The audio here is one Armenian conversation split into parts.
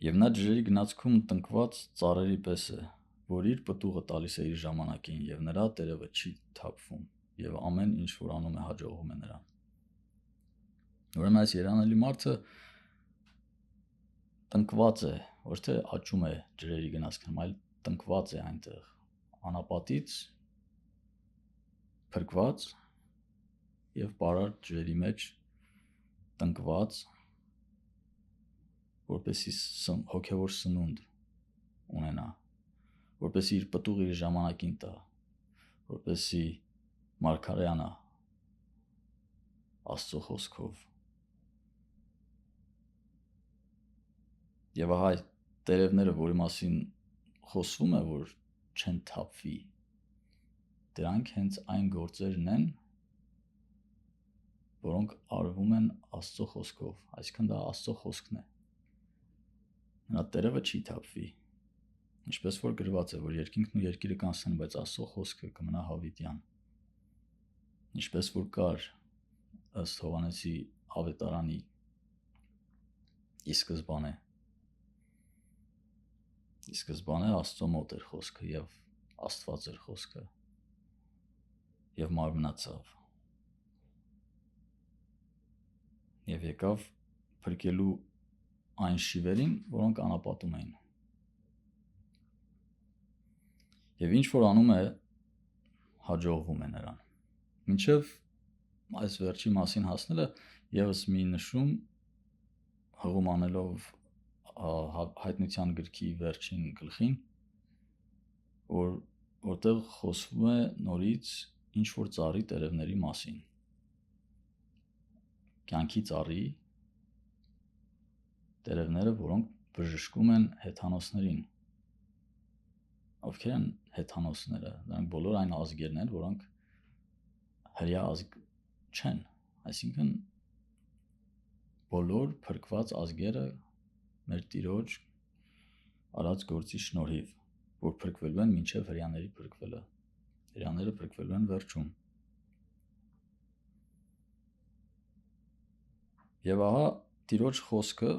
Եվ նա ջրերի գնացքում տնկված ծառերի պես է, որ իր պտուղը տալիս է իր ժամանակին, եւ նրա տերևը չի թափվում, եւ ամեն ինչ որ անում է հաջողվում է նրան։ Ուրեմն այս երանելի մարդը տնկված է, ոչ թե աճում է ջրերի գնացքում, այլ տնկված է այնտեղ, անապատից փրկված եւ բարար ջրերի մեջ տնկված, որպեսզի հոգևոր սնունդ ունենա, որպեսզի իր պտուղը իր ժամանակին տա, որպեսզի մարգարեանա Աստծո խոսքով։ Եվ ահա այդ տերևները, որի մասին խոսվում է, որ չեն թափվի, դրանք հենց այն գործերն են, որոնք արվում են Աստծո խոսքով, այսինքն դա Աստծո խոսքն է։ Նրա տերևը չի թափվի, ինչպես որ գրված է, որ երկինքն ու երկիրը կանցնեն, բայց Աստծո խոսքը կմնա հավիտյան։ Ինչպես որ կար ըստ Հովհաննեսի ավետարանի ի սկզբանե Աստծո մոտ էր խոսքը եւ Աստված էր խոսքը եւ մարմնացավ եւ եկավ փրկելու այն շիվերին, որոնք անապատում էին։ Եվ ինչ որ անում է, հաջողվում է նրան։ Մինչև այս վերջի մասին հասնելը եւս մի նշում հղում անելով հայտնության գրքի վերջին գլխին, որտեղ խոսվում է նորից ինչ որ ծառի տերևների մասին։ Կյանքի ծառի տերևները, որոնք բժշկում են հեթանոսներին։ Ովքեր են հեթանոսները։ Նրանք բոլոր այն ազգերն են, որոնք հրյա ազգ չեն, այսինքն բոլոր փրկված ազգերը մեր Տիրոջ արած գործի շնորհիվ, որ փրկվելու են մինչև հրյաների փրկվելը։ Հրյաները փրկվելու են վերջում։ Եվ ահա Տիրոջ խոսքը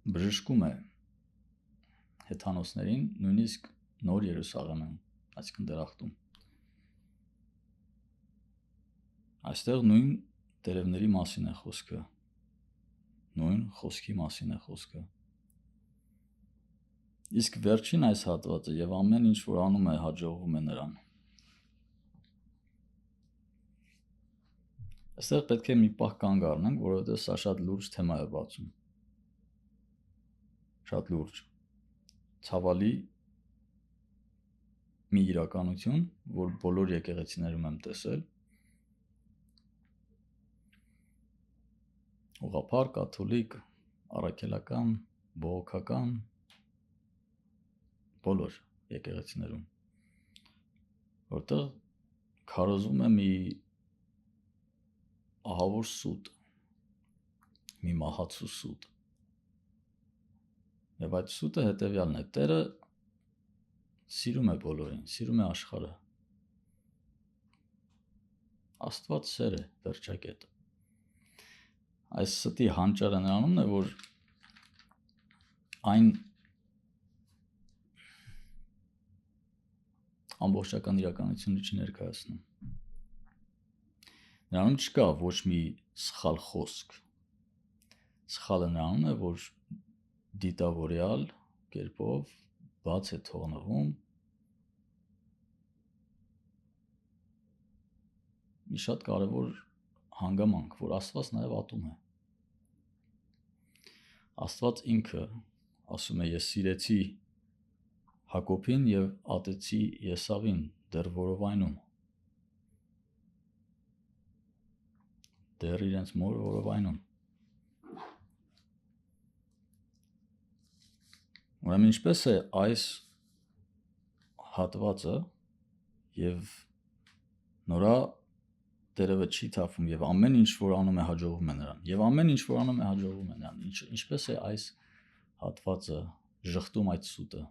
բժշկում է հեթանոսներին, նույնիսկ Նոր Երուսաղեմում, այսինքն դրախտում։ Այստեղ նույն տերևների մասին է խոսքը, նույն խոսքի մասին է խոսքը։ Իսկ վերջին այս հատվածը եւ ամեն ինչ որ անում է, հաջողվում է նրան։ Այստեղ պետք է մի պահ կանգ առնենք, որովհետեւ սա շատ լուրջ թեմա է բացում։ Շատ լուրջ, ցավալի մի իրականություն, որ բոլոր եկեղեցիներում եմ տեսել։ Ուղղափառ, կաթոլիկ, առաքելական, բողոքական, բոլոր եկեղեցիներում, որտեղ քարոզվում է մի ահավոր սուտ, մի մահացու սուտ։ Եվ այդ սուտը հետևյալն է. Տերը սիրում է բոլորին, սիրում է աշխարհը։ Աստված սեր է, վերջակետ։ Այս ստի հանճարը նրանումն է, որ այն ամբողջական իրականությունը չի ներկայացնում։ Նրանում չկա ոչ մի սխալ խոսք։ Սխալը նրանում է, որ դիտավորյալ կերպով բաց է թողնվում մի շատ կարևոր հանգամանք, որ Աստված նաև ատում է։ Աստված ինքը ասում է. ես սիրեցի Հակոբին եւ ատեցի Եսավին դեռ որովայնում։ Դեռ իրենց մոր որովայնում։ Ուրեմն ինչպես է այս հատվածը եւ նորա տերևը չի թափվում եւ ամեն ինչ որ անում է հաջողվում է նրան։ Եվ ամեն ինչ որ անում է հաջողվում է նրան։ Ինչպես է այս հատվածը ժխտում այդ սուտը։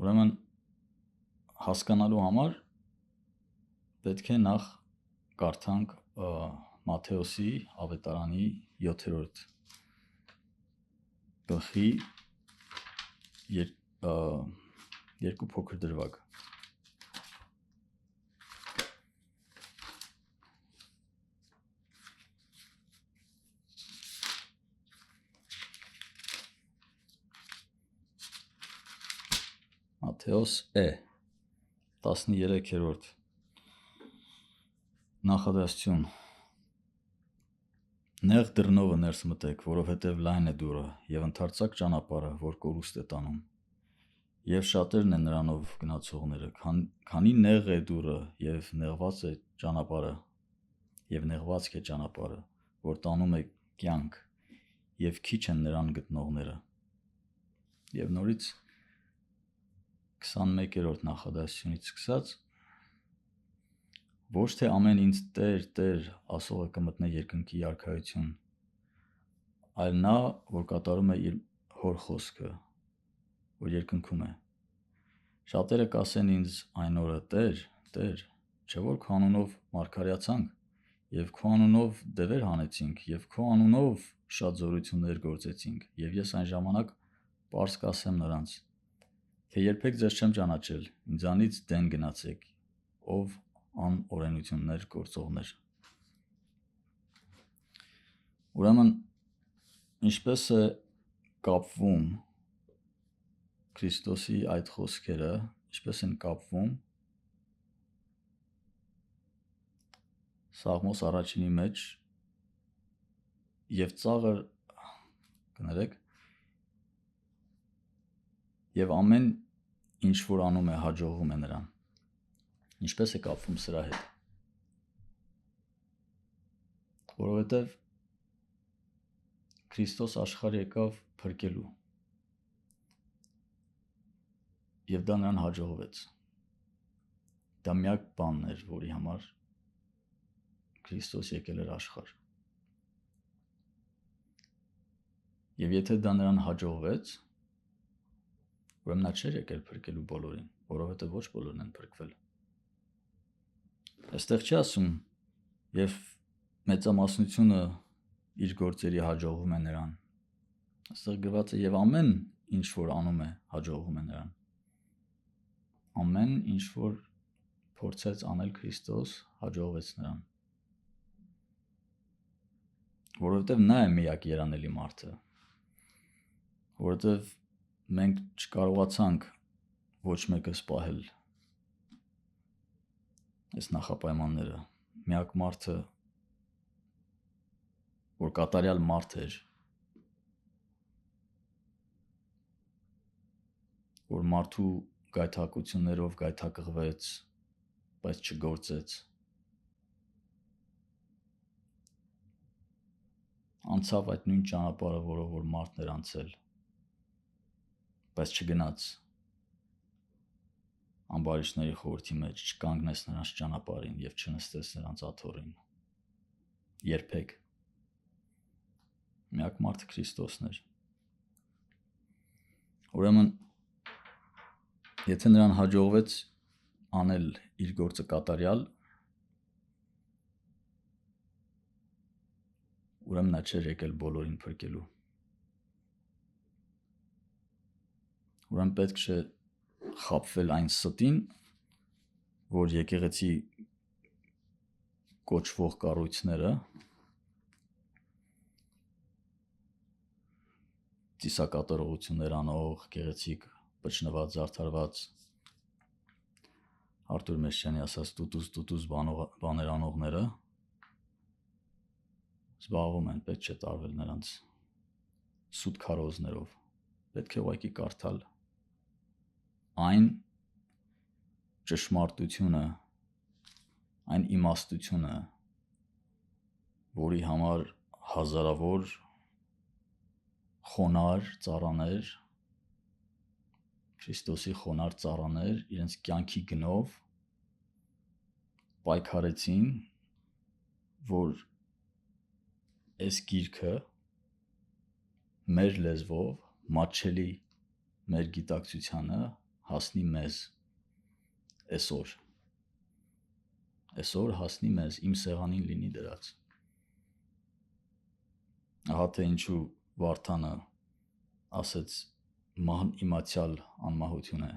Ուրեմն հասկանալու համար պետք է նախ կարդանք Մատթեոսի ավետարանի 7-րդ գլխի երկու փոքր դրվագ։ Մատթեոս 13-րդ նախադասություն։ Նեղ դռնովը ներս մտեք, որովհետև լայն է դուռը և ընդարձակ ճանապարհը, որ կորուստ է տանում, և շատերն են նրանով գնացողները, քանի նեղ է դուռը և նեղվածք է ճանապարհը, որ տանում է կյանք, և քիչ են նրան գտնողները։ Եվ նորից 21-րդ նախադասությունից սկսած. Ոչ թե ամեն ինձ Տեր, Տեր ասողը կմտնե երկնքի արքայություն, այլ նա, որ կատարում է իր հոր խոսքը, որ երկնքում է։ Շատերը կասեն ինձ այն օրը. Տեր, Տեր, չէ՞ որ քո անունով մարգարեացանք, և քո անունով դևեր հանեցինք, և քո անունով շատ զորություններ գործեցինք, և ես այն ժամանակ պարզ կասեմ նրանց, թե երբեք ձեզ չեմ ճանաչել, ինձանից դեն գնացեք, ով անօրենություններ գործողներ։ Ուրեմն, ինչպես է կապվում Քրիստոսի այդ խոսքերը, ինչպես են կապվում Սաղմոս 1-ի մեջ և ծաղր կներեք, և ամեն ինչ որ անում է հաջողվում է նրան։ Ինչպես է կապվում սրա հետ։ Որովհետև Քրիստոս աշխարհ եկավ փրկելու, և դա նրան հաջողվեց։ Դա միակ բանն էր, որի համար Քրիստոս եկել էր աշխարհ։ Եվ եթե դա նրան հաջողվեց, ուրեմն նա չէր եկել փրկելու բոլորին, որովհետև ոչ բոլորն են փրկվել։ Այստեղ չի ասում, և մեծամասնությունը իր գործերի հաջողվում է նրան։ Այստեղ գրված է և ամեն ինչ որ անում է հաջողվում է նրան։ Ամեն ինչ որ փորձեց անել Քրիստոս հաջողվեց նրան։ Որովհետև նա է միակ երանելի մարդը։ Որովհետև մենք չկարողացանք ոչ մեկս պահել այս նախապայմանները։ Միակ մարդը, որ կատարյալ մարդ էր, որ մարդու գայթակղություններով գայթակղվեց, բայց չգործեց, անցավ այդ նույն ճանապարհը, որով որ մարդն էր անցել, բայց չգնաց ամբարիշտների խորհրդի մեջ, չկանգնեց նրանց ճանապարհին և չնստեց նրանց աթոռին։ Երբեք։ Միակ մարդը Քրիստոսն էր։ Ուրեմն, եթե նրան հաջողվեց անել իր գործը կատարյալ, ուրեմն նա չէր եկել բոլորին փրկելու։ Ուրեմն պետք չէ խաբվել այն ստին, որ եկեղեցի կոչվող կառույցները ծիսակատարողություններ անող, գեղեցիկ պճնված, զարդարված, Արտուր Մեսչյանի ասած տուտուզ բաներ անողները զբաղվում են, պետք չէ տարվել նրանց սուտ քարոզներով, պետք է ուղղակի կարդալ այն ճշմարտությունը, այն իմաստությունը, որի համար հազարավոր խոնար ծառաներ, Քրիստոսի խոնար ծառաներ իրենց կյանքի գնով պայքարեցին, որ այս գիրքը մեր լեզվով մատչելի մեր գիտակցությանը հասնի մեզ այսօր հասնի մեզ, իմ սեղանին լինի դրած։ Ահա թե ինչու Վարդանը ասեց մահն իմացյալ անմահություն է,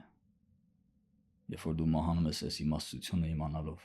երբ որ դու մահանում ես այս իմաստությունը իմանալով։